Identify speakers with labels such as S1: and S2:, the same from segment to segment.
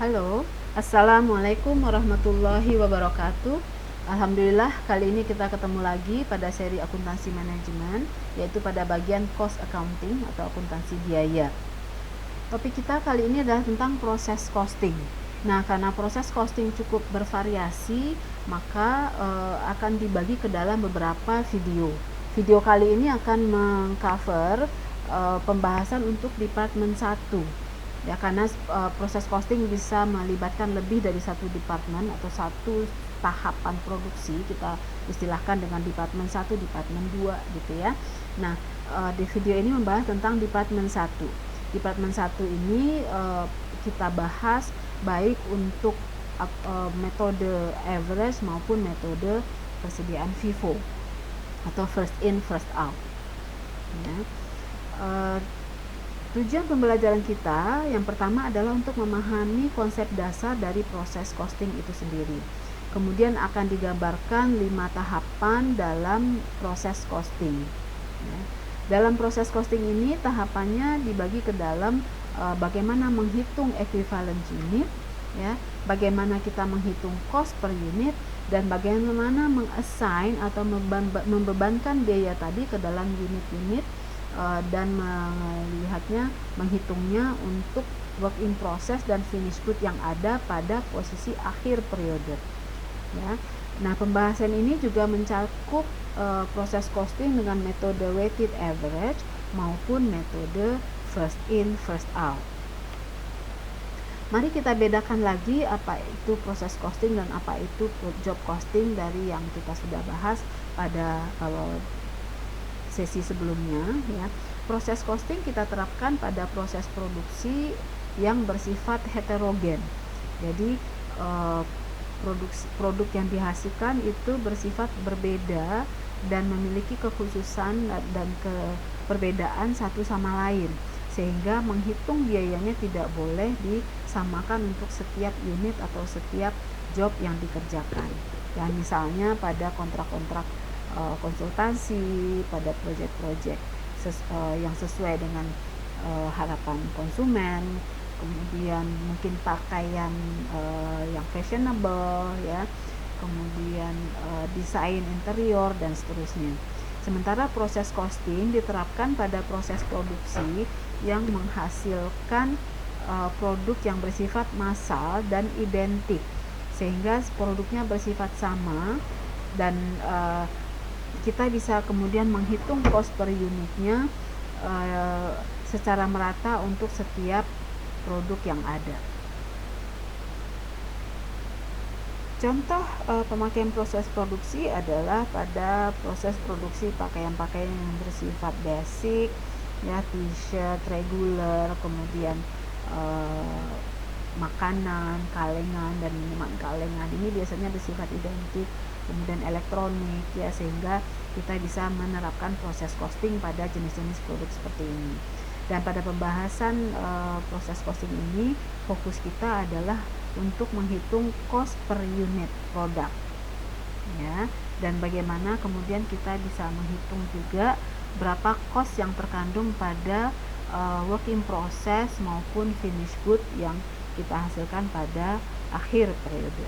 S1: Halo, Assalamualaikum warahmatullahi wabarakatuh. Alhamdulillah, kali ini kita ketemu lagi pada seri akuntansi manajemen, yaitu pada bagian cost accounting atau akuntansi biaya. Topik kita kali ini adalah tentang proses costing. Nah, karena proses costing cukup bervariasi, maka akan dibagi ke dalam beberapa video. Video kali ini akan mengcover pembahasan untuk departemen 1. Ya, karena proses costing bisa melibatkan lebih dari satu departemen atau satu tahapan produksi, kita istilahkan dengan departemen 1, departemen 2 gitu ya. Nah, di video ini membahas tentang departemen 1. Departemen 1 ini kita bahas baik untuk metode average maupun metode persediaan FIFO atau first in first out ya. Tujuan pembelajaran kita yang pertama adalah untuk memahami konsep dasar dari proses costing itu sendiri. Kemudian akan digambarkan 5 tahapan dalam proses costing. Dalam proses costing ini tahapannya dibagi ke dalam bagaimana menghitung equivalent unit, ya, bagaimana kita menghitung cost per unit, dan bagaimana mengassign atau membebankan biaya tadi ke dalam unit-unit dan menghitungnya untuk work in process dan finish good yang ada pada posisi akhir periode ya. Nah, pembahasan ini juga mencakup proses costing dengan metode weighted average maupun metode first in first out. Mari kita bedakan lagi apa itu proses costing dan apa itu job costing dari yang kita sudah bahas pada sesi sebelumnya ya. Proses costing kita terapkan pada proses produksi yang bersifat heterogen. Jadi produk yang dihasilkan itu bersifat berbeda dan memiliki kekhususan dan perbedaan satu sama lain, sehingga menghitung biayanya tidak boleh disamakan untuk setiap unit atau setiap job yang dikerjakan. Ya, misalnya pada kontrak-kontrak konsultasi, pada proyek-proyek yang sesuai dengan harapan konsumen, kemudian mungkin pakaian yang fashionable ya, kemudian desain interior dan seterusnya. Sementara proses costing diterapkan pada proses produksi yang menghasilkan produk yang bersifat massal dan identik, sehingga produknya bersifat sama dan kita bisa kemudian menghitung cost per unitnya secara merata untuk setiap produk yang ada. Contoh pemakaian proses produksi adalah pada proses produksi pakaian-pakaian yang bersifat basic ya, t-shirt regular, kemudian makanan, kalengan, dan minuman kalengan ini biasanya bersifat identik, kemudian elektronik ya, sehingga kita bisa menerapkan proses costing pada jenis-jenis produk seperti ini. Dan pada pembahasan proses costing ini fokus kita adalah untuk menghitung cost per unit produk ya, dan bagaimana kemudian kita bisa menghitung juga berapa cost yang terkandung pada work in process maupun finish good yang kita hasilkan pada akhir periode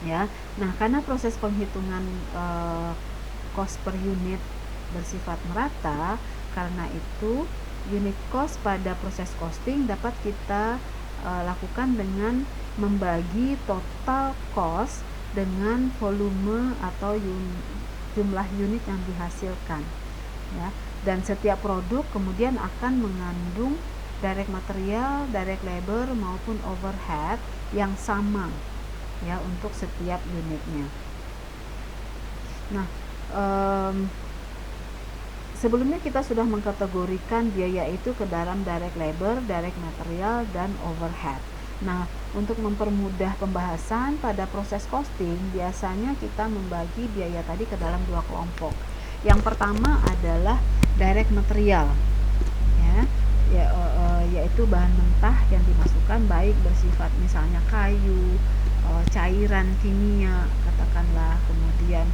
S1: ya. Nah, karena proses penghitungan cost per unit bersifat merata, karena itu unit cost pada proses costing dapat kita lakukan dengan membagi total cost dengan volume atau jumlah unit yang dihasilkan ya. Dan setiap produk kemudian akan mengandung direct material, direct labor maupun overhead yang sama ya untuk setiap unitnya. Nah, sebelumnya kita sudah mengkategorikan biaya itu ke dalam direct labor, direct material, dan overhead. Nah, untuk mempermudah pembahasan pada proses costing, biasanya kita membagi biaya tadi ke dalam 2 kelompok. Yang pertama adalah direct material ya, yaitu bahan mentah yang dimasukkan, baik bersifat misalnya kayu, cairan kimia katakanlah, kemudian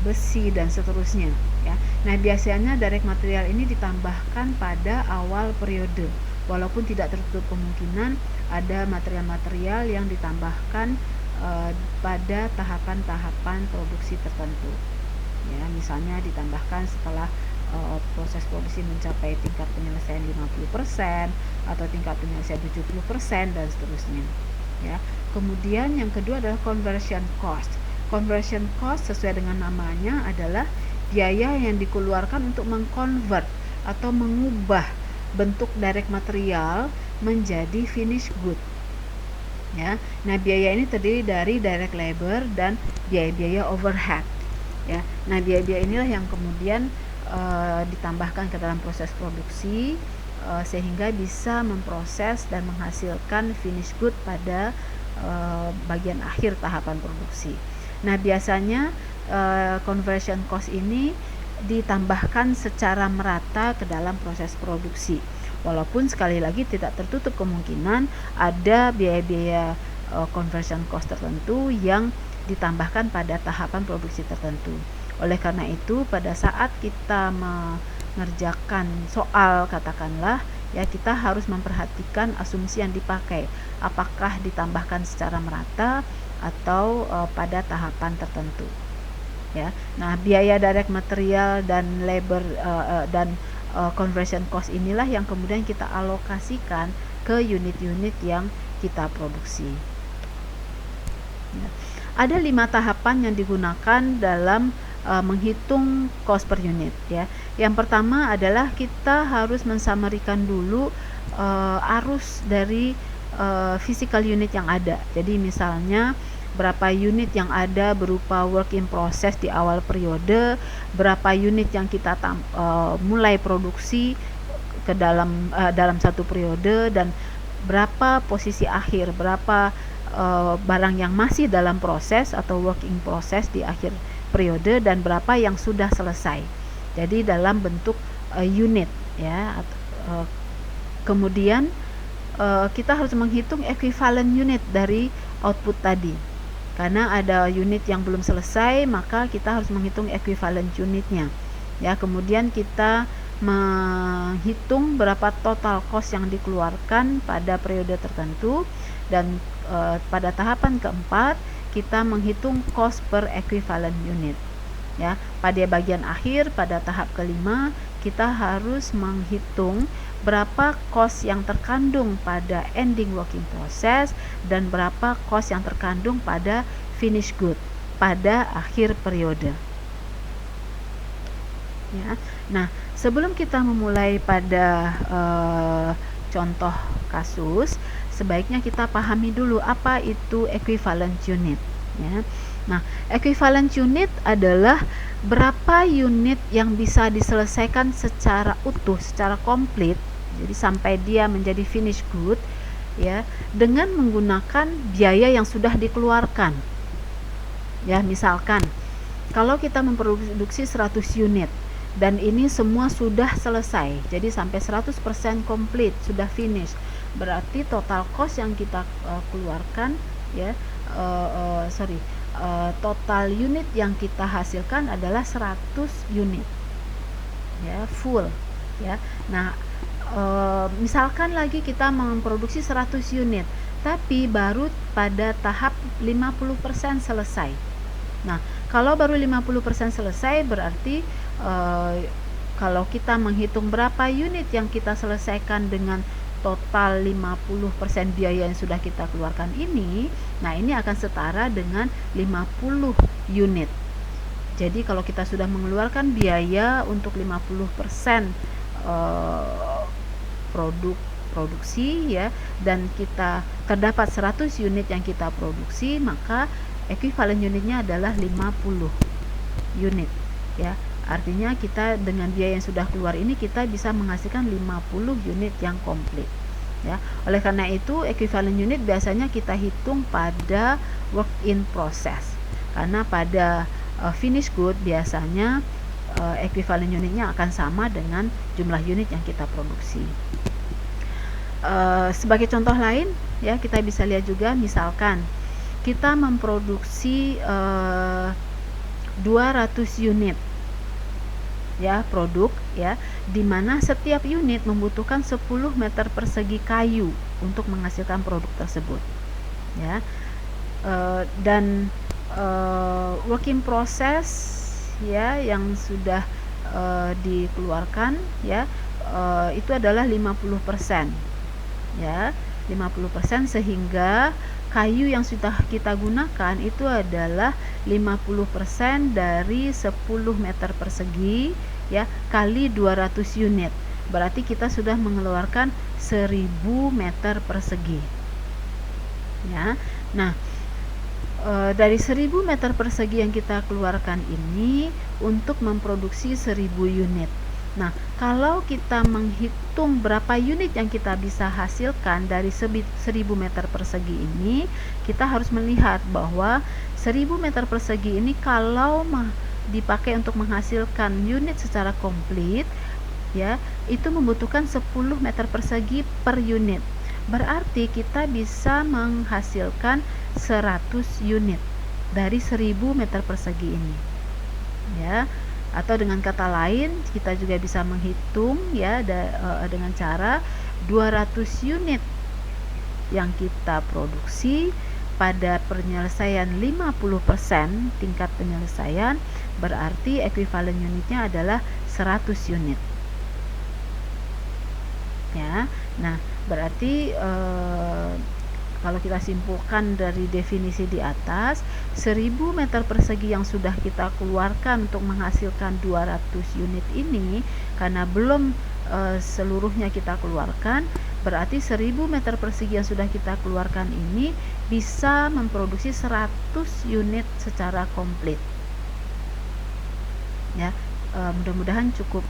S1: besi dan seterusnya ya. Nah, biasanya direct material ini ditambahkan pada awal periode walaupun tidak tertutup kemungkinan ada material-material yang ditambahkan pada tahapan-tahapan produksi tertentu. Ya, misalnya ditambahkan setelah proses produksi mencapai tingkat penyelesaian 50% atau tingkat penyelesaian 70% dan seterusnya. Ya. Kemudian yang kedua adalah conversion cost. Conversion cost sesuai dengan namanya adalah biaya yang dikeluarkan untuk mengkonvert atau mengubah bentuk direct material menjadi finished good. Ya. Nah, biaya ini terdiri dari direct labor dan biaya-biaya overhead. Ya. Nah, biaya-biaya inilah yang kemudian ditambahkan ke dalam proses produksi sehingga bisa memproses dan menghasilkan finished good pada bagian akhir tahapan produksi. Nah, biasanya conversion cost ini ditambahkan secara merata ke dalam proses produksi. Walaupun sekali lagi tidak tertutup kemungkinan ada biaya-biaya conversion cost tertentu yang ditambahkan pada tahapan produksi tertentu. Oleh karena itu, pada saat kita mengerjakan soal katakanlah, ya kita harus memperhatikan asumsi yang dipakai. Apakah ditambahkan secara merata atau pada tahapan tertentu. Ya. Nah, biaya direct material dan labor dan conversion cost inilah yang kemudian kita alokasikan ke unit-unit yang kita produksi. Ya. Ada 5 tahapan yang digunakan dalam menghitung cost per unit. Ya. Yang pertama adalah kita harus mensamarikan dulu arus dari physical unit yang ada. Jadi misalnya berapa unit yang ada berupa work in process di awal periode, berapa unit yang kita mulai produksi ke dalam satu periode, dan berapa posisi akhir, berapa barang yang masih dalam proses atau work in process di akhir periode, dan berapa yang sudah selesai. Jadi dalam bentuk unit, ya. Kemudian kita harus menghitung equivalent unit dari output tadi. Karena ada unit yang belum selesai, maka kita harus menghitung equivalent unitnya. Ya, kemudian kita menghitung berapa total cost yang dikeluarkan pada periode tertentu, dan pada tahapan keempat kita menghitung cost per equivalent unit. Ya, pada bagian akhir pada tahap kelima kita harus menghitung berapa cost yang terkandung pada ending working process dan berapa cost yang terkandung pada finish good pada akhir periode. Ya. Nah, sebelum kita memulai pada contoh kasus, sebaiknya kita pahami dulu apa itu equivalent unit. Ya. Nah, equivalent unit adalah berapa unit yang bisa diselesaikan secara utuh, secara komplit, jadi sampai dia menjadi finish good, ya, dengan menggunakan biaya yang sudah dikeluarkan. Ya, misalkan kalau kita memproduksi 100 unit dan ini semua sudah selesai, jadi sampai 100% komplit, sudah finish, berarti total cost yang kita keluarkan, ya, total unit yang kita hasilkan adalah 100 unit, ya, full, ya. Nah, misalkan lagi kita memproduksi 100 unit tapi baru pada tahap 50% selesai. Nah, kalau baru 50% selesai berarti kalau kita menghitung berapa unit yang kita selesaikan dengan total 50% biaya yang sudah kita keluarkan ini, nah ini akan setara dengan 50 unit. Jadi kalau kita sudah mengeluarkan biaya untuk 50% produksi, ya, dan kita terdapat 100 unit yang kita produksi, maka equivalent unitnya adalah 50 unit, ya. Artinya kita dengan biaya yang sudah keluar ini kita bisa menghasilkan 50 unit yang komplit, ya. Oleh karena itu equivalent unit biasanya kita hitung pada work in process, karena pada finish good biasanya equivalent unitnya akan sama dengan jumlah unit yang kita produksi. Sebagai contoh lain, ya, kita bisa lihat juga, misalkan kita memproduksi 200 unit. ya produk ya, di mana setiap unit membutuhkan 10 meter persegi kayu untuk menghasilkan produk tersebut ya. Dan work in process ya yang sudah dikeluarkan ya, itu adalah 50% ya, 50%, sehingga kayu yang sudah kita gunakan itu adalah 50% dari 10 meter persegi ya kali 200 unit. Berarti kita sudah mengeluarkan 1000 meter persegi ya. Nah, dari 1000 meter persegi yang kita keluarkan ini untuk memproduksi 1000 unit. Nah, kalau kita menghitung berapa unit yang kita bisa hasilkan dari 1000 meter persegi ini, kita harus melihat bahwa 1000 meter persegi ini kalau dipakai untuk menghasilkan unit secara komplit ya, itu membutuhkan 10 meter persegi per unit. Berarti kita bisa menghasilkan 100 unit dari 1000 meter persegi ini ya. Atau dengan kata lain, kita juga bisa menghitung ya dengan cara 200 unit yang kita produksi pada penyelesaian 50% tingkat penyelesaian, berarti ekuivalen unitnya adalah 100 unit ya. Nah, berarti kalau kita simpulkan dari definisi di atas, 1000 meter persegi yang sudah kita keluarkan untuk menghasilkan 200 unit ini, karena belum seluruhnya kita keluarkan, berarti 1000 meter persegi yang sudah kita keluarkan ini bisa memproduksi 100 unit secara komplit ya. Mudah-mudahan cukup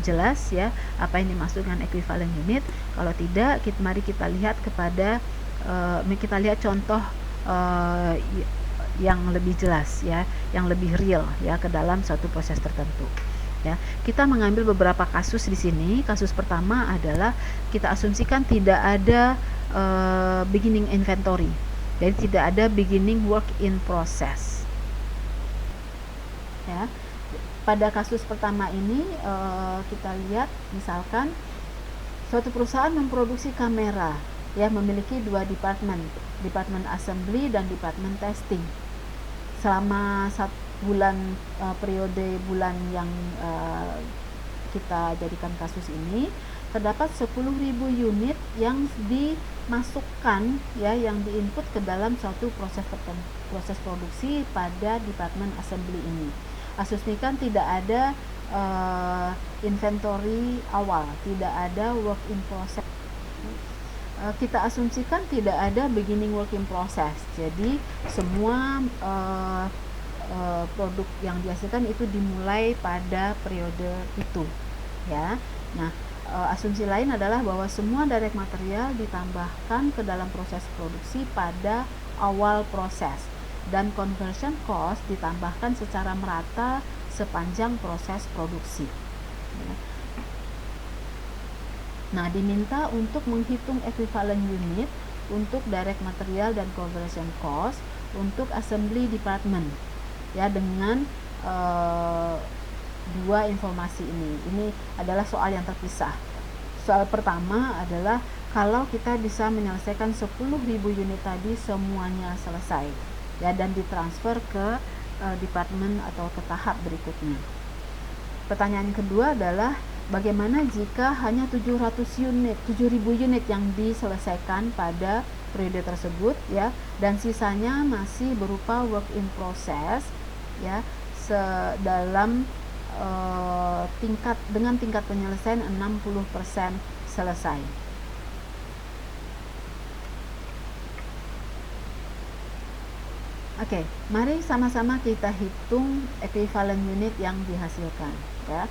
S1: jelas ya apa yang dimaksud dengan equivalent unit. Kalau tidak, mari kita lihat contoh yang lebih jelas ya, yang lebih real ya ke dalam suatu proses tertentu ya. Kita mengambil beberapa kasus di sini. Kasus pertama adalah kita asumsikan tidak ada beginning inventory, jadi tidak ada beginning work in process ya. Pada kasus pertama ini kita lihat misalkan suatu perusahaan memproduksi kamera ya, memiliki dua departemen assembly dan departemen testing. Selama 1 bulan periode bulan yang kita jadikan kasus ini, terdapat 10.000 unit yang dimasukkan ya, yang diinput ke dalam suatu proses produksi pada departemen assembly ini. Asumsikan tidak ada inventory awal, tidak ada work in process. Kita asumsikan tidak ada beginning work in process. Jadi semua produk yang dihasilkan itu dimulai pada periode itu ya. Nah, asumsi lain adalah bahwa semua direct material ditambahkan ke dalam proses produksi pada awal proses, dan conversion cost ditambahkan secara merata sepanjang proses produksi. Nah, diminta untuk menghitung equivalent unit untuk direct material dan conversion cost untuk assembly department ya, dengan dua informasi ini. Ini adalah soal yang terpisah. Soal pertama adalah kalau kita bisa menyelesaikan 10.000 unit tadi semuanya selesai ya, dan ditransfer ke departemen atau ke tahap berikutnya. Pertanyaan kedua adalah bagaimana jika hanya 7.000 unit yang diselesaikan pada periode tersebut ya, dan sisanya masih berupa work in process ya, dalam dengan tingkat penyelesaian 60% selesai. Oke, mari sama-sama kita hitung equivalent unit yang dihasilkan ya.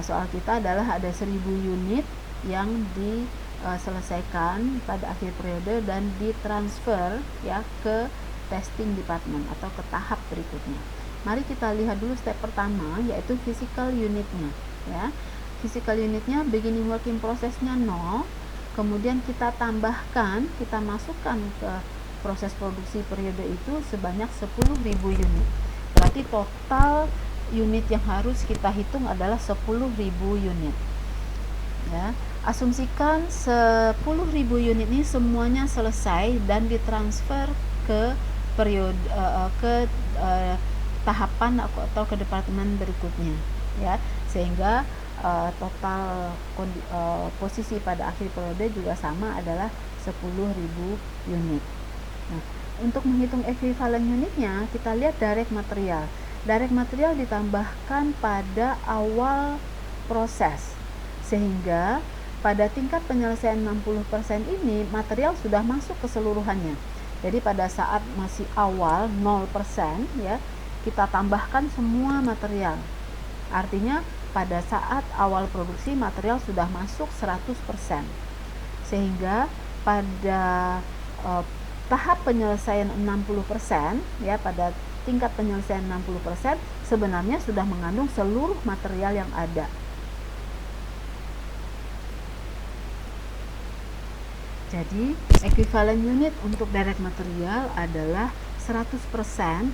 S1: Soal kita adalah ada 1000 unit yang diselesaikan pada akhir periode dan ditransfer ya ke testing department atau ke tahap berikutnya. Mari kita lihat dulu step pertama, yaitu physical unitnya ya. Physical unitnya beginning working processnya 0, kemudian kita tambahkan, kita masukkan ke proses produksi periode itu sebanyak 10.000 unit. Berarti total unit yang harus kita hitung adalah 10.000 unit. Ya, asumsikan 10.000 unit ini semuanya selesai dan ditransfer ke periode tahapan atau ke departemen berikutnya, ya, sehingga total posisi pada akhir periode juga sama, adalah 10.000 unit. Nah, untuk menghitung ekuivalen unitnya, kita lihat direct material. Direct material ditambahkan pada awal proses, sehingga pada tingkat penyelesaian 60% ini material sudah masuk keseluruhannya. Jadi pada saat masih awal 0%, ya, kita tambahkan semua material. Artinya pada saat awal produksi material sudah masuk 100%. Sehingga pada tahap penyelesaian 60%, ya, pada tingkat penyelesaian 60% sebenarnya sudah mengandung seluruh material yang ada. Jadi ekuivalen unit untuk direct material adalah 100%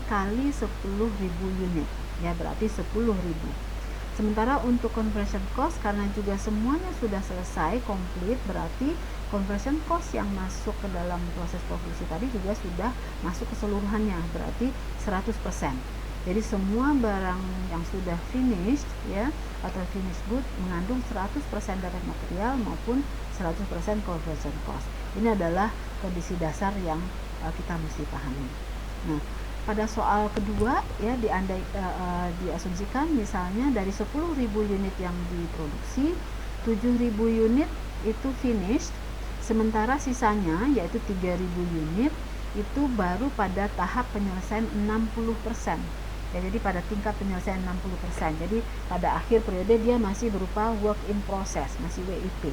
S1: kali 10.000 unit, ya, berarti 10.000. Sementara untuk conversion cost, karena juga semuanya sudah selesai komplit, berarti conversion cost yang masuk ke dalam proses produksi tadi juga sudah masuk keseluruhannya, berarti 100%. Jadi semua barang yang sudah finished, ya, atau finished good mengandung 100% direct material maupun 100% conversion cost. Ini adalah kondisi dasar yang kita mesti pahami. Nah, pada soal kedua, ya, diasumsikan misalnya dari 10.000 unit yang diproduksi, 7.000 unit itu finished, sementara sisanya yaitu 3.000 unit itu baru pada tahap penyelesaian 60%. Ya, jadi pada tingkat penyelesaian 60%. Jadi pada akhir periode dia masih berupa work in process, masih WIP,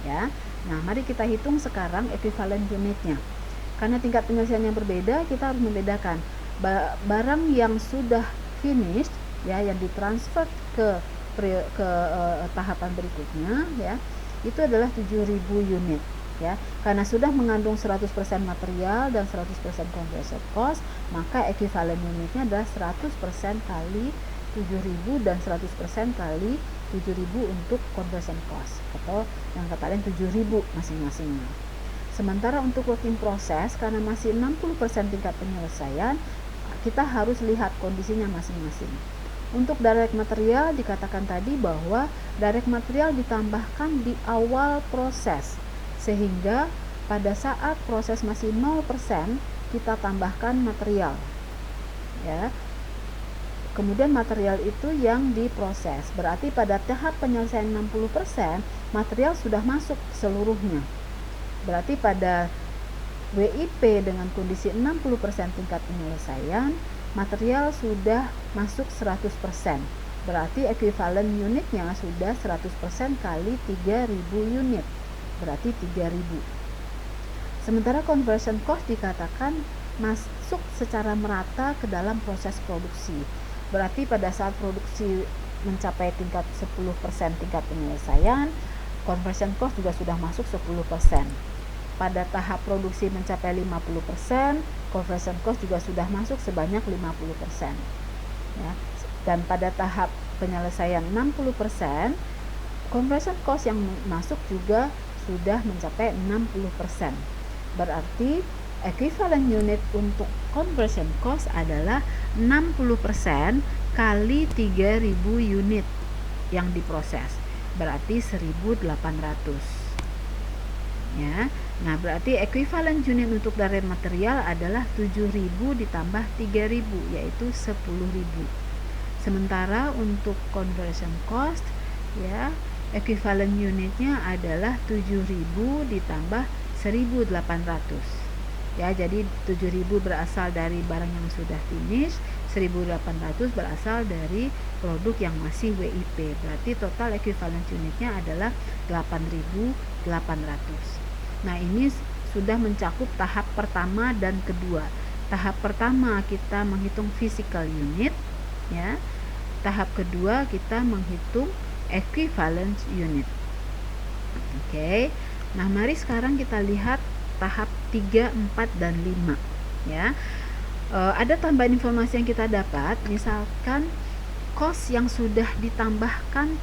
S1: ya. Nah, mari kita hitung sekarang ekuivalen unitnya. Karena tingkat penyelesaiannya berbeda, kita harus membedakan barang yang sudah finished, ya, yang ditransfer ke tahapan berikutnya, ya, itu adalah 7.000 unit, ya. Karena sudah mengandung 100% material dan 100% conversion cost, maka ekuivalen unitnya adalah 100% kali 7.000 dan 100% kali 7.000 untuk conversion cost, atau yang kata lain 7.000 masing-masingnya. Sementara untuk work in process, karena masih 60% tingkat penyelesaian, kita harus lihat kondisinya masing-masing. Untuk direct material dikatakan tadi bahwa direct material ditambahkan di awal proses, sehingga pada saat proses masih 0% kita tambahkan material, ya. Kemudian material itu yang diproses, berarti pada tahap penyelesaian 60% material sudah masuk seluruhnya. Berarti pada WIP dengan kondisi 60% tingkat penyelesaian, material sudah masuk 100%. Berarti ekuivalen unitnya sudah 100% kali 3.000 unit. Berarti 3.000. Sementara conversion cost dikatakan masuk secara merata ke dalam proses produksi. Berarti pada saat produksi mencapai tingkat 10% tingkat penyelesaian, conversion cost juga sudah masuk 10%. Pada tahap produksi mencapai 50%, conversion cost juga sudah masuk sebanyak 50%. Ya. Dan pada tahap penyelesaian 60%, conversion cost yang masuk juga sudah mencapai 60%. Berarti equivalent unit untuk conversion cost adalah 60% kali 3.000 unit yang diproses. Berarti 1.800. Ya. Nah, berarti equivalent unit untuk direct material adalah 7.000 ditambah 3.000, yaitu 10.000. Sementara untuk conversion cost, ya, equivalent unitnya adalah 7.000 ditambah 1.800. Ya, jadi 7.000 berasal dari barang yang sudah finish, 1.800 berasal dari produk yang masih WIP. Berarti total equivalent unitnya adalah 8.800. Nah, ini sudah mencakup tahap pertama dan kedua. Tahap pertama kita menghitung physical unit, ya. Tahap kedua kita menghitung equivalent unit. Oke. Nah, mari sekarang kita lihat tahap 3, 4 dan 5, ya. Ada tambahan informasi yang kita dapat, misalkan cost yang sudah ditambahkan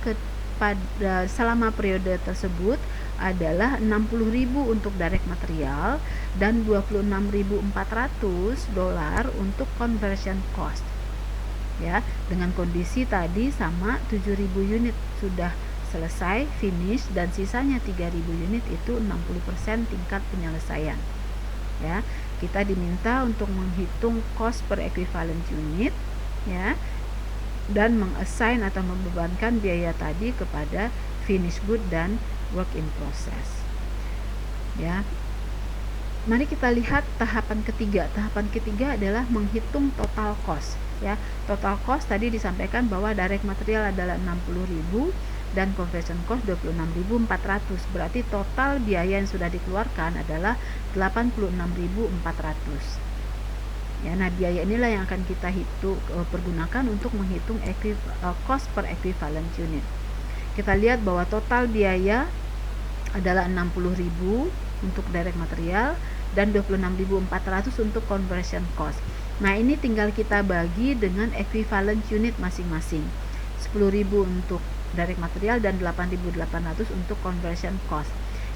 S1: pada selama periode tersebut adalah 60.000 untuk direct material dan 26.400 dolar untuk conversion cost. Ya, dengan kondisi tadi sama 7.000 unit sudah selesai finish dan sisanya 3.000 unit itu 60% tingkat penyelesaian. Ya, kita diminta untuk menghitung cost per equivalent unit, ya, dan mengassign atau membebankan biaya tadi kepada finish good dan work in process. Ya, mari kita lihat tahapan ketiga. Tahapan ketiga adalah menghitung total cost. Ya, total cost tadi disampaikan bahwa direct material adalah 60.000 dan conversion cost 26.400. Berarti total biaya yang sudah dikeluarkan adalah 86.400. Ya, nah biaya inilah yang akan kita pergunakan untuk menghitung cost per equivalent unit. Kita lihat bahwa total biaya adalah 60.000 untuk direct material dan 26.400 untuk conversion cost. Nah, ini tinggal kita bagi dengan equivalent unit masing-masing. 10.000 untuk direct material dan 8.800 untuk conversion cost.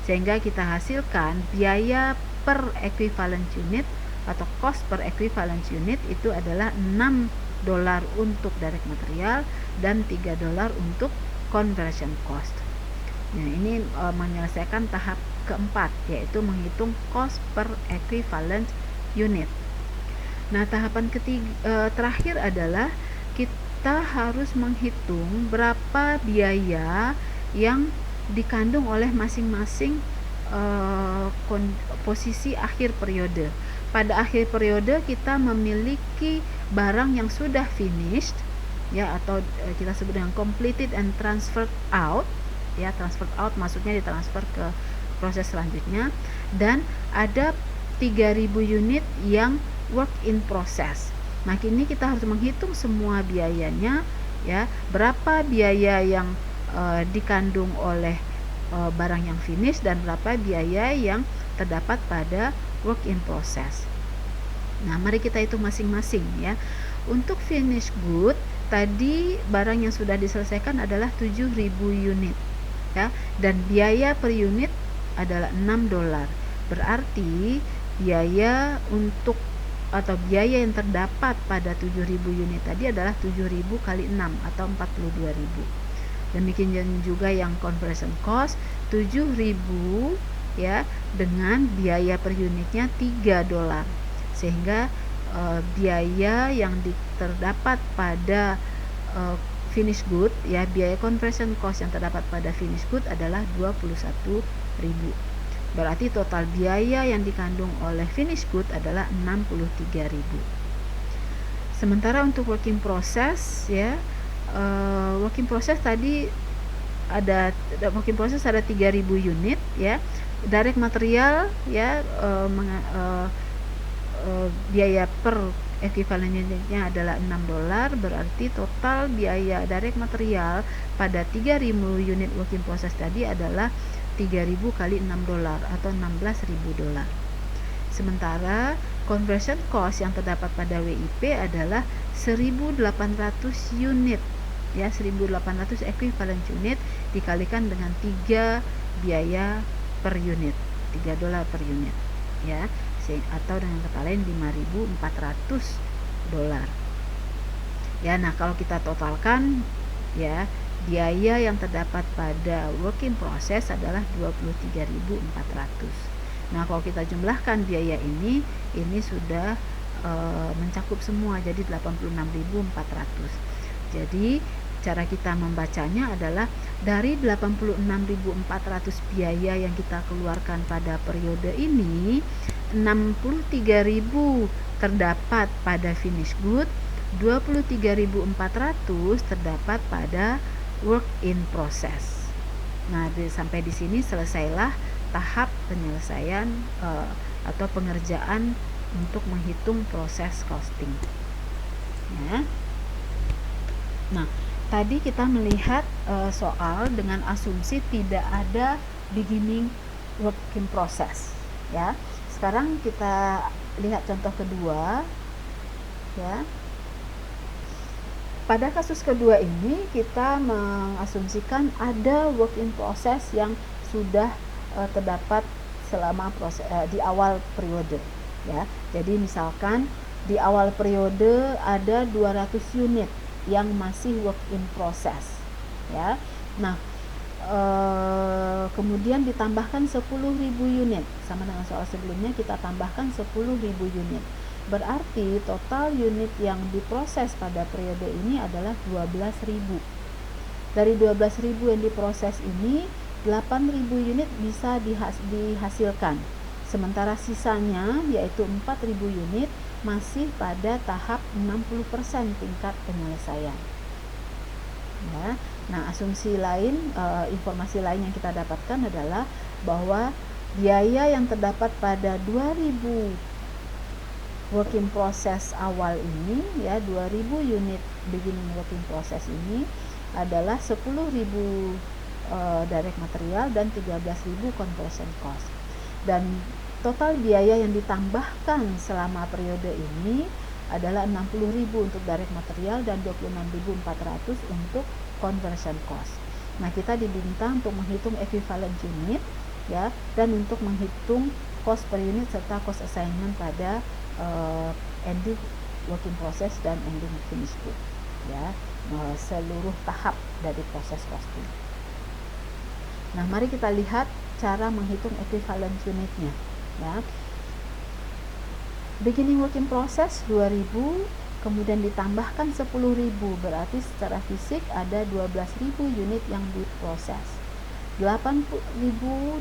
S1: Sehingga kita hasilkan biaya per equivalent unit atau cost per equivalent unit itu adalah $6 untuk direct material dan $3 untuk conversion cost. Nah, ini menyelesaikan tahap keempat, yaitu menghitung cost per equivalent unit. Nah, tahapan terakhir adalah kita harus menghitung berapa biaya yang dikandung oleh masing-masing posisi akhir periode. Pada akhir periode kita memiliki barang yang sudah finished, ya, atau kita sebut dengan completed and transferred out. Ya, transferred out maksudnya ditransfer ke proses selanjutnya, dan ada 3.000 unit yang work in process. Nah, kini kita harus menghitung semua biayanya, ya, berapa biaya yang dikandung oleh barang yang finish dan berapa biaya yang terdapat pada work in process. Nah, mari kita hitung masing-masing, ya. Untuk finish good tadi barang yang sudah diselesaikan adalah 7.000 unit, ya, dan biaya per unit adalah $6. Berarti biaya untuk atau biaya yang terdapat pada 7.000 unit tadi adalah 7.000 kali 6 atau 42.000. Demikian juga yang conversion cost 7.000, ya, dengan biaya per unitnya $3. Sehingga biaya yang terdapat pada finish good, ya, biaya conversion cost yang terdapat pada finish good adalah 21.000. Berarti total biaya yang dikandung oleh finish good adalah 63.000. Sementara untuk working process, ya, working process tadi ada 3.000 unit, ya. Direct material, ya, biaya per equivalent unitnya adalah $6. Berarti total biaya direct material pada 3.000 unit working process tadi adalah 3.000 kali $6 atau $16.000. Sementara conversion cost yang terdapat pada WIP adalah 1.800 unit, ya, 1.800 equivalent unit dikalikan dengan 3 biaya per unit, $3 per unit, ya, atau dengan kata lain $5.400. Ya, nah kalau kita totalkan, ya, biaya yang terdapat pada working process adalah 23.400. Nah, kalau kita jumlahkan biaya ini sudah mencakup semua, jadi 86.400. Jadi cara kita membacanya adalah dari 86.400 biaya yang kita keluarkan pada periode ini, 63.000 terdapat pada finish good, 23.400 terdapat pada work in process. Nah, sampai di sini selesailah tahap penyelesaian atau pengerjaan untuk menghitung proses costing. Ya. Nah, tadi kita melihat soal dengan asumsi tidak ada beginning work in process. Ya. Sekarang kita lihat contoh kedua. Ya. Pada kasus kedua ini kita mengasumsikan ada work in process yang sudah terdapat selama di awal periode, ya. Jadi misalkan di awal periode ada 200 unit yang masih work in process, ya. Nah, kemudian ditambahkan 10.000 unit, sama dengan soal sebelumnya kita tambahkan 10.000 unit. Berarti total unit yang diproses pada periode ini adalah 12.000. Dari 12.000 yang diproses ini, 8.000 unit bisa dihasilkan. Sementara sisanya yaitu 4.000 unit masih pada tahap 60% tingkat penyelesaian. Ya. Nah, asumsi lain, informasi lain yang kita dapatkan adalah bahwa biaya yang terdapat pada 2.000 work in process awal ini, ya, 2.000 unit beginning work in process ini adalah 10.000 direct material dan 13.000 conversion cost. Dan total biaya yang ditambahkan selama periode ini adalah 60.000 untuk direct material dan 26.400 untuk conversion cost. Nah, kita diminta untuk menghitung equivalent unit, ya, dan untuk menghitung cost per unit serta cost assignment pada ending work in process dan ending finished good, ya, seluruh tahap dari proses costing. Nah, mari kita lihat cara menghitung equivalent unitnya, ya. Beginning work in process 2.000, kemudian ditambahkan 10.000, berarti secara fisik ada 12.000 unit yang diproses. 8.000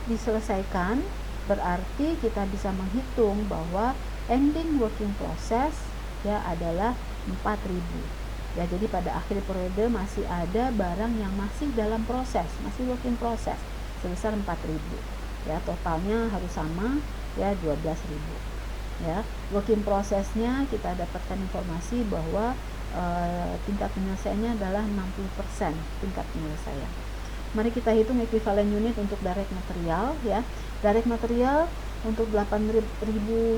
S1: diselesaikan, berarti kita bisa menghitung bahwa ending working process, ya, adalah 4.000. Ya, jadi pada akhir periode masih ada barang yang masih dalam proses, masih working process sebesar 4.000. Ya, totalnya harus sama, ya, 12.000. Ya, working processnya kita dapatkan informasi bahwa tingkat penyelesaiannya adalah 60% tingkat penyelesaian. Mari kita hitung equivalent unit untuk direct material, ya. Direct material untuk 8.000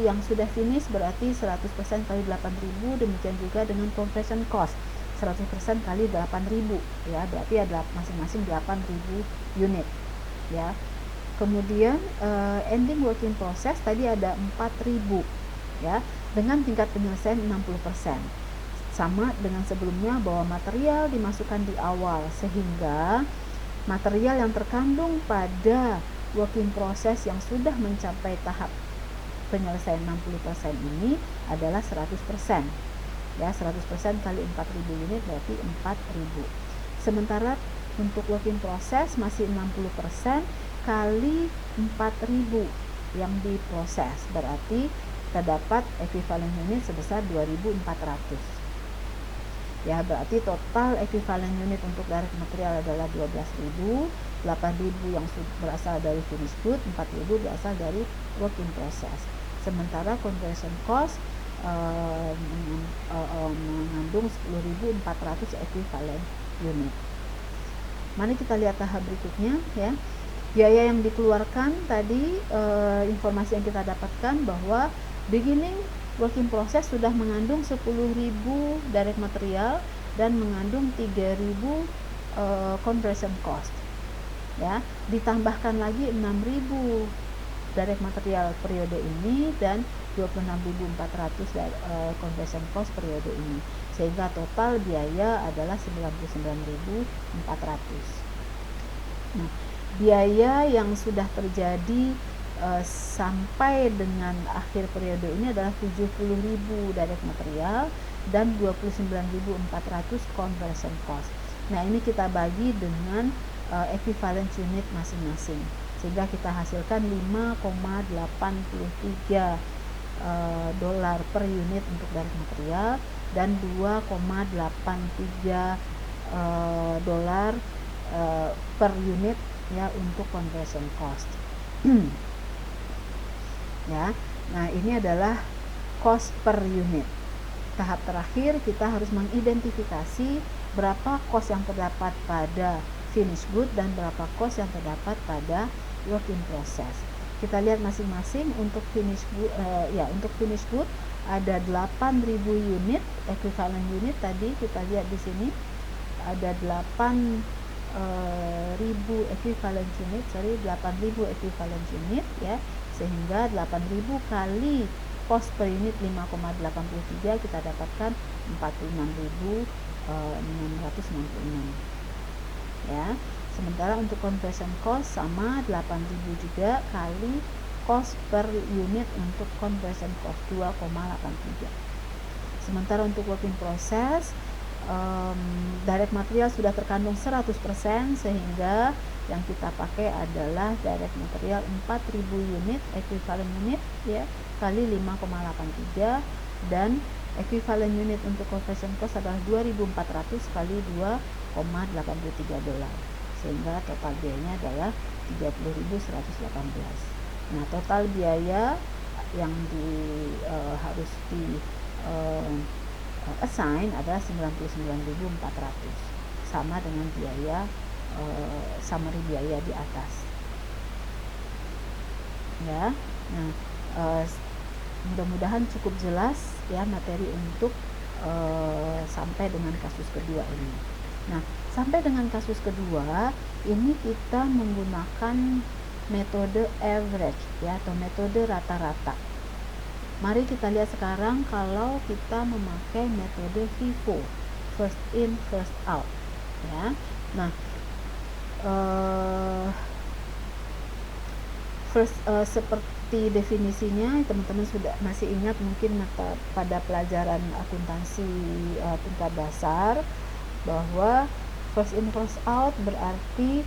S1: yang sudah finish berarti 100% kali 8.000, demikian juga dengan conversion cost 100% kali 8.000, ya, berarti ada masing-masing 8.000 unit, ya. Kemudian ending working process tadi ada 4.000, ya, dengan tingkat penyelesaian 60%. Sama dengan sebelumnya bahwa material dimasukkan di awal, sehingga material yang terkandung pada working process yang sudah mencapai tahap penyelesaian 60% ini adalah 100%. Ya, 100% kali 4.000 unit berarti 4.000. Sementara untuk working process masih 60% kali 4.000 yang diproses, berarti terdapat equivalent unit sebesar 2.400. Ya, berarti total equivalent unit untuk direct material adalah 12.000, 8.000 yang berasal dari finished good, 4.000 berasal dari work in process. Sementara conversion cost mengandung 10.400 equivalent unit. Mari kita lihat tahap berikutnya, ya. Biaya yang dikeluarkan tadi, informasi yang kita dapatkan bahwa beginning working process sudah mengandung 10.000 direct material dan mengandung 3.000 conversion cost, ya. Ditambahkan lagi 6.000 direct material periode ini dan 26.400 conversion cost periode ini, sehingga total biaya adalah 99.400. Nah, biaya yang sudah terjadi sampai dengan akhir periode ini adalah 70.000 direct material dan 29.400 conversion cost. Nah, ini kita bagi dengan equivalent unit masing-masing, sehingga kita hasilkan 5,83 dolar per unit untuk direct material dan 2,83 dolar per unit, ya, untuk conversion cost. Ya, nah ini adalah cost per unit. Tahap terakhir kita harus mengidentifikasi berapa cost yang terdapat pada finished good dan berapa cost yang terdapat pada work in process. Kita lihat masing-masing. Untuk finished good, untuk finished good ada 8.000 unit equivalent unit. Tadi kita lihat di sini ada 8.000 equivalent unit, 8.000 equivalent unit ya, sehingga 8.000 kali cost per unit 5,83 kita dapatkan 46.666 ya. Sementara untuk conversion cost sama 8.000 juga kali cost per unit untuk conversion cost 2,83. Sementara untuk work in process, direct material sudah terkandung 100%, sehingga yang kita pakai adalah direct material 4.000 unit equivalent unit ya kali 5,83, dan equivalent unit untuk conversion cost adalah 2.400 kali $2,83, sehingga total biayanya adalah 30.118. Nah, total biaya yang harus di assign adalah 99.400, sama dengan biaya summary biaya di atas ya. Nah, mudah-mudahan cukup jelas ya materi untuk sampai dengan kasus kedua ini. Nah, sampai dengan kasus kedua ini kita menggunakan metode average ya, atau metode rata-rata. Mari kita lihat sekarang kalau kita memakai metode FIFO, first in first out ya. Nah, seperti definisinya teman-teman sudah masih ingat mungkin pada pelajaran akuntansi tingkat dasar, bahwa first in first out berarti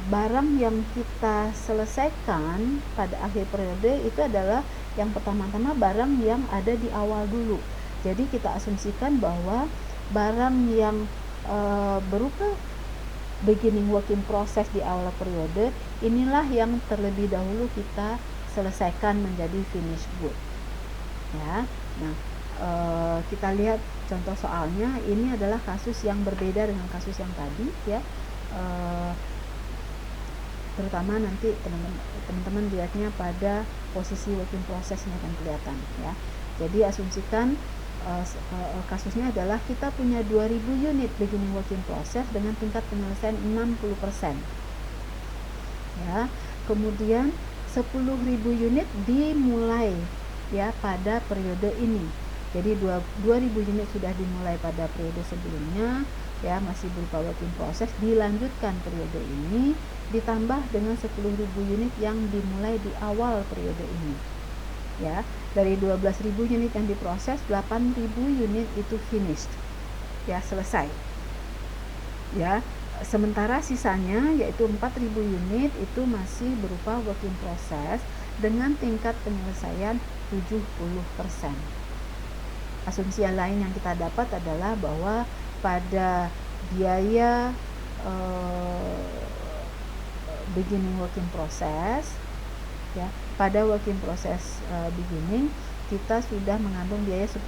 S1: barang yang kita selesaikan pada akhir periode itu adalah yang pertama-tama barang yang ada di awal dulu. Jadi kita asumsikan bahwa barang yang berupa beginning work in process di awal periode inilah yang terlebih dahulu kita selesaikan menjadi finished good ya. Nah, kita lihat contoh soalnya. Ini adalah kasus yang berbeda dengan kasus yang tadi ya. Terutama nanti teman-teman lihatnya pada posisi working process-nya akan kelihatan ya. Jadi asumsikan kasusnya adalah kita punya 2.000 unit beginning working process dengan tingkat penyelesaian 60% ya. Kemudian 10.000 unit dimulai ya pada periode ini. Jadi 2.000 unit sudah dimulai pada periode sebelumnya ya, masih berupa working process, dilanjutkan periode ini ditambah dengan 10.000 unit yang dimulai di awal periode ini ya. Dari 12.000 unit yang diproses, 8.000 unit itu finished ya, selesai ya. Sementara sisanya yaitu 4.000 unit itu masih berupa working process dengan tingkat penyelesaian 70%. Asumsi yang lain yang kita dapat adalah bahwa pada biaya beginning working process ya, pada working process beginning kita sudah mengandung biaya 10.000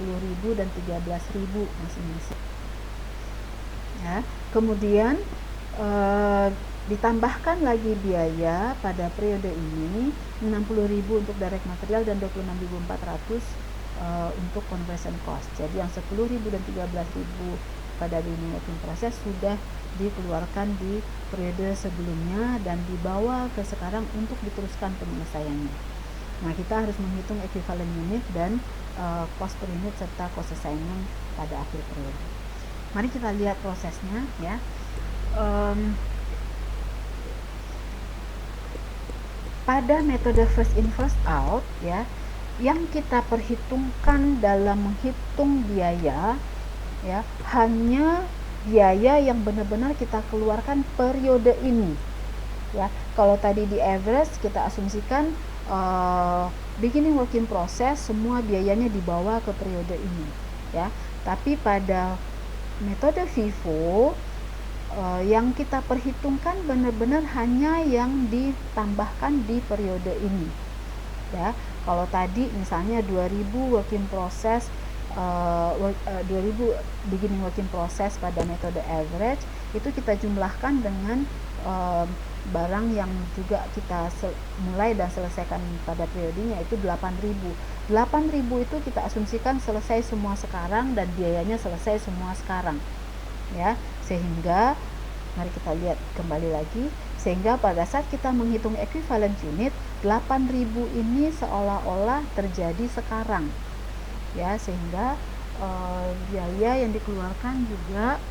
S1: dan 13.000 masing-masing ya. Kemudian ditambahkan lagi biaya pada periode ini 60.000 untuk direct material dan 26.400 untuk conversion cost. Jadi yang 10.000 dan 13.000 pada beginning working process sudah dikeluarkan di periode sebelumnya dan dibawa ke sekarang untuk diteruskan penyelesaiannya. Nah, kita harus menghitung equivalent unit dan cost per unit serta cost assignment pada akhir periode. Mari kita lihat prosesnya ya. Pada metode first in first out ya, yang kita perhitungkan dalam menghitung biaya ya, hanya biaya yang benar-benar kita keluarkan periode ini ya. Kalau tadi di average kita asumsikan beginning working process semua biayanya dibawa ke periode ini ya. Tapi pada metode FIFO yang kita perhitungkan benar-benar hanya yang ditambahkan di periode ini ya. Kalau tadi misalnya 2.000 working process 2.000 beginning working process pada metode average itu kita jumlahkan dengan barang yang juga kita mulai dan selesaikan pada periodenya itu 8.000. 8.000 itu kita asumsikan selesai semua sekarang dan biayanya selesai semua sekarang, ya. Sehingga mari kita lihat kembali lagi, sehingga pada saat kita menghitung equivalent unit, 8.000 ini seolah-olah terjadi sekarang, ya. Sehingga biaya yang dikeluarkan juga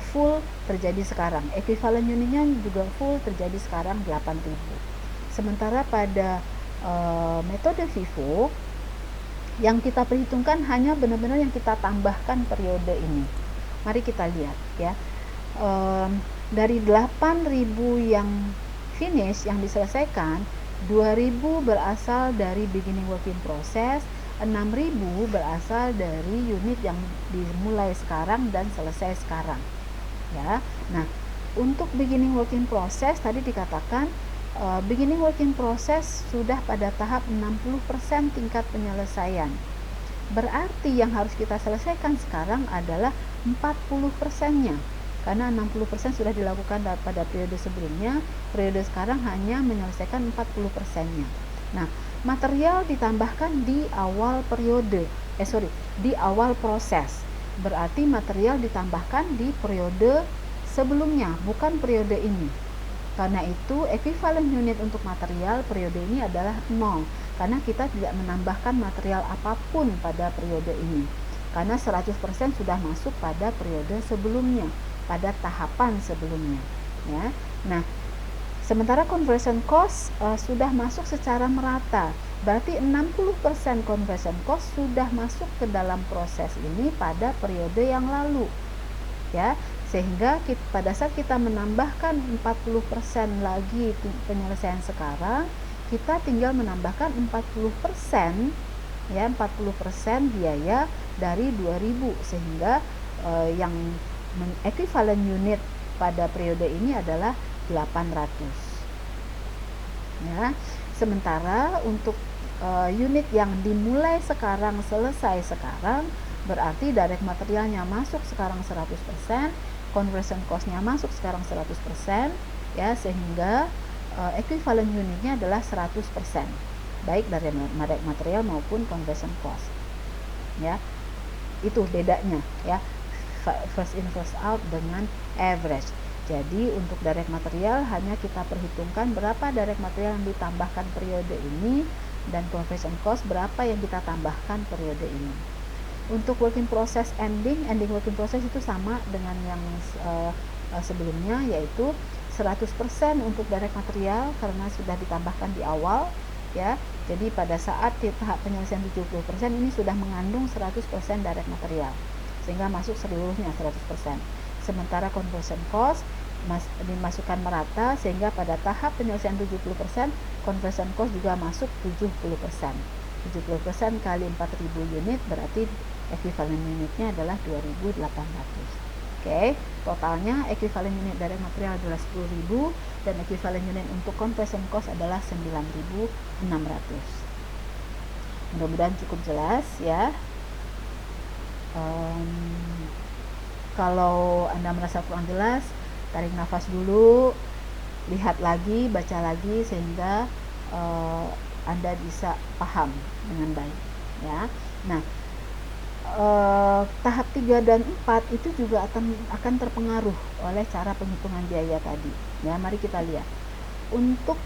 S1: full terjadi sekarang. Equivalent unitnya juga full terjadi sekarang 8.000. Sementara pada metode FIFO yang kita perhitungkan hanya benar-benar yang kita tambahkan periode ini. Mari kita lihat, ya. Dari 8.000 yang finish, yang diselesaikan, 2.000 berasal dari beginning working process, 6.000 berasal dari unit yang dimulai sekarang dan selesai sekarang, ya. Nah, untuk beginning working process tadi dikatakan beginning working process sudah pada tahap 60% tingkat penyelesaian. Berarti yang harus kita selesaikan sekarang adalah 40%-nya. Karena 60% sudah dilakukan pada periode sebelumnya, periode sekarang hanya menyelesaikan 40%-nya. Nah, material ditambahkan di awal periode, di awal proses. Berarti material ditambahkan di periode sebelumnya, bukan periode ini. Karena itu, equivalent unit untuk material periode ini adalah 0, karena kita tidak menambahkan material apapun pada periode ini. Karena 100% sudah masuk pada periode sebelumnya, pada tahapan sebelumnya, ya. Nah, sementara conversion cost sudah masuk secara merata. Berarti 60% conversion cost sudah masuk ke dalam proses ini pada periode yang lalu, ya. Sehingga pada saat kita menambahkan 40% lagi penyelesaian sekarang, kita tinggal menambahkan 40%, ya, 40% biaya dari 2.000, sehingga yang equivalent unit pada periode ini adalah 800, ya. Sementara untuk unit yang dimulai sekarang selesai sekarang, berarti direct materialnya masuk sekarang 100%, conversion cost-nya masuk sekarang 100%, ya, sehingga equivalent unitnya adalah 100%, baik dari direct material maupun conversion cost, ya. Itu bedanya, ya, first in first out dengan average. Jadi untuk direct material hanya kita perhitungkan berapa direct material yang ditambahkan periode ini, dan conversion cost berapa yang kita tambahkan periode ini. Untuk working process ending working process itu sama dengan yang sebelumnya, yaitu 100% untuk direct material karena sudah ditambahkan di awal, ya. Jadi pada saat di tahap penyelesaian 70% ini sudah mengandung 100% direct material, sehingga masuk seluruhnya 100%. Sementara conversion cost dimasukkan merata, sehingga pada tahap penyelesaian 70% conversion cost juga masuk 70%. 70% kali 4.000 unit berarti equivalent unitnya adalah 2.800. Oke, totalnya equivalent unit direct material adalah 10.000 dan equivalent unit untuk conversion cost adalah 9.600. Mudah-mudahan cukup jelas, ya. Kalau Anda merasa kurang jelas, tarik nafas dulu, lihat lagi, baca lagi, sehingga Anda bisa paham dengan baik, ya. Nah, tahap 3 dan 4 itu juga akan terpengaruh oleh cara penghitungan biaya tadi, ya. Mari kita lihat. Untuk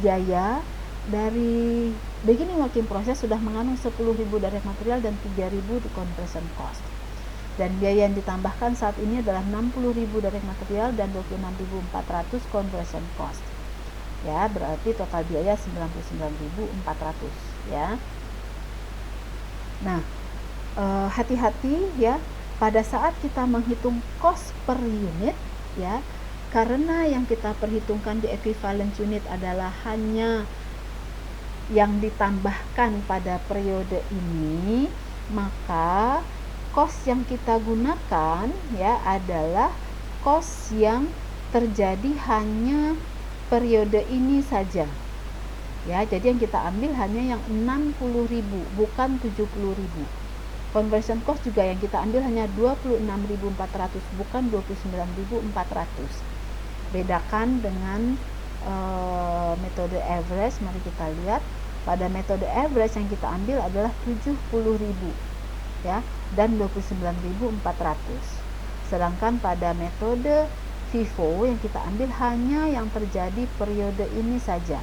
S1: biaya dari beginning working process sudah mengandung 10.000 direct material dan 3.000 di conversion cost. Dan biaya yang ditambahkan saat ini adalah 60.000 direct material dan 26.400 conversion cost. Ya, berarti total biaya 99.400, ya. Nah, hati-hati, ya, pada saat kita menghitung cost per unit, ya, karena yang kita perhitungkan di equivalent unit adalah hanya yang ditambahkan pada periode ini, maka cost yang kita gunakan, ya, adalah cost yang terjadi hanya periode ini saja, ya. Jadi yang kita ambil hanya yang 60.000, bukan 70.000. Conversion cost juga yang kita ambil hanya 26.400, bukan 29.400. bedakan dengan metode average. Mari kita lihat. Pada metode average yang kita ambil adalah 70.000 ya, dan 29.400. Sedangkan pada metode FIFO yang kita ambil hanya yang terjadi periode ini saja.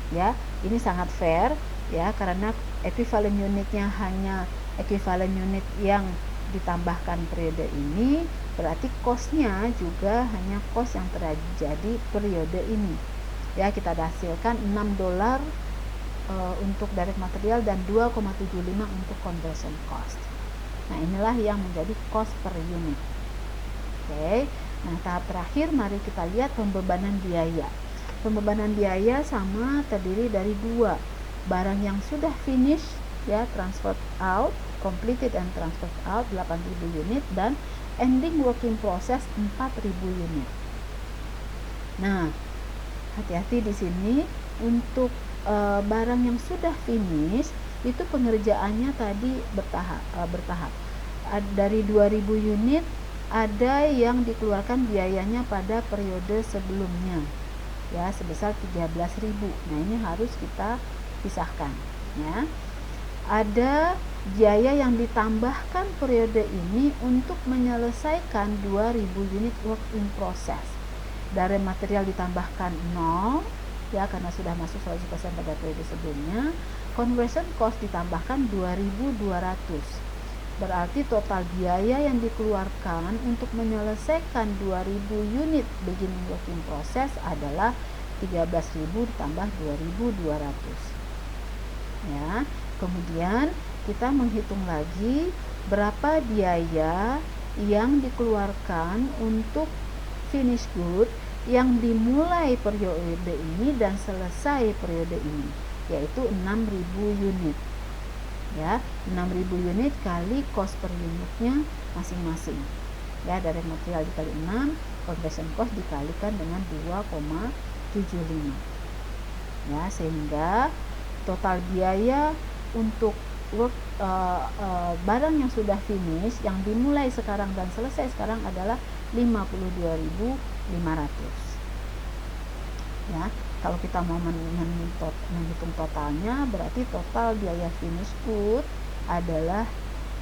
S1: Ya, ini sangat fair ya, karena equivalent unitnya hanya equivalent unit yang ditambahkan periode ini, berarti cost-nya juga hanya cost yang terjadi periode ini. Ya, kita hasilkan $6 untuk direct material dan 2,75 untuk conversion cost. Nah, inilah yang menjadi cost per unit. Oke. Nah, tahap terakhir mari kita lihat pembebanan biaya. Pembebanan biaya sama terdiri dari dua. Barang yang sudah finish ya, transferred out, completed and transferred out 8.000 unit, dan ending working process 4.000 unit. Nah, hati-hati di sini untuk barang yang sudah finish itu pengerjaannya tadi bertahap. Dari 2.000 unit ada yang dikeluarkan biayanya pada periode sebelumnya ya, sebesar 13.000. Nah, ini harus kita pisahkan ya. Ada biaya yang ditambahkan periode ini untuk menyelesaikan 2.000 unit work in process. Dari material ditambahkan 0 ya, karena sudah masuk 100% pada periode sebelumnya. Conversion cost ditambahkan 2.200. Berarti total biaya yang dikeluarkan untuk menyelesaikan 2.000 unit beginning working process adalah 13.000 ditambah 2.200 ya. Kemudian kita menghitung lagi berapa biaya yang dikeluarkan untuk finish good yang dimulai periode ini dan selesai periode ini, yaitu 6.000 unit ya. 6.000 unit kali cost per unitnya masing-masing ya, dari material dikali 6, conversion cost dikalikan dengan 2,75 ya, sehingga total biaya untuk work barang yang sudah finish yang dimulai sekarang dan selesai sekarang adalah 52.500 ya. Kalau kita mau menghitung totalnya, berarti total biaya finish good adalah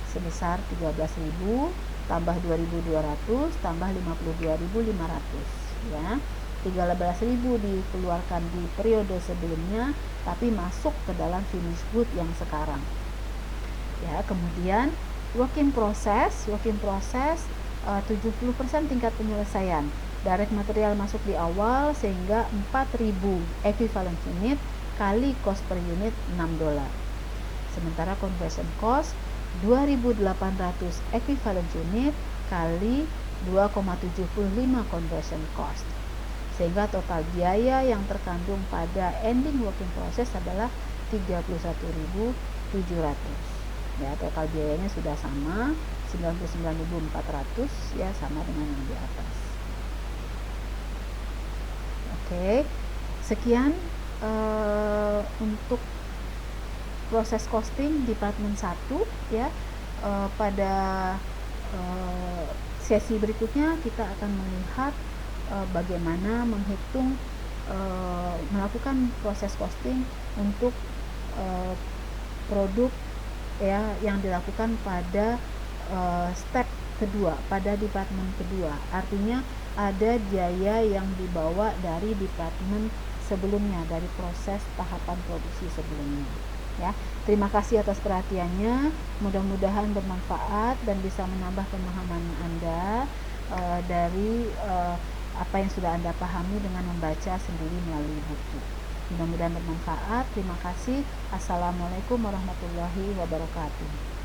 S1: sebesar 13.000 tambah 2.200 tambah 52.500 ya. 13.000 dikeluarkan di periode sebelumnya tapi masuk ke dalam finish good yang sekarang ya. Kemudian working process 70% tingkat penyelesaian. Direct material masuk di awal sehingga 4.000 equivalent unit kali cost per unit $6. Sementara conversion cost 2.800 equivalent unit kali 2,75 conversion cost, sehingga total biaya yang terkandung pada ending working process adalah 31.700 ya. Total biayanya sudah sama 99.400 ya, sama dengan yang di atas. Oke, sekian untuk proses costing departemen 1 ya. Pada sesi berikutnya kita akan melihat bagaimana menghitung melakukan proses costing untuk produk ya yang dilakukan pada step kedua, pada departemen kedua. Artinya ada biaya yang dibawa dari departemen sebelumnya, dari proses tahapan produksi sebelumnya ya. Terima kasih atas perhatiannya, mudah-mudahan bermanfaat dan bisa menambah pemahaman Anda dari apa yang sudah Anda pahami dengan membaca sendiri melalui buku. Mudah-mudahan bermanfaat. Terima kasih. Assalamualaikum warahmatullahi wabarakatuh.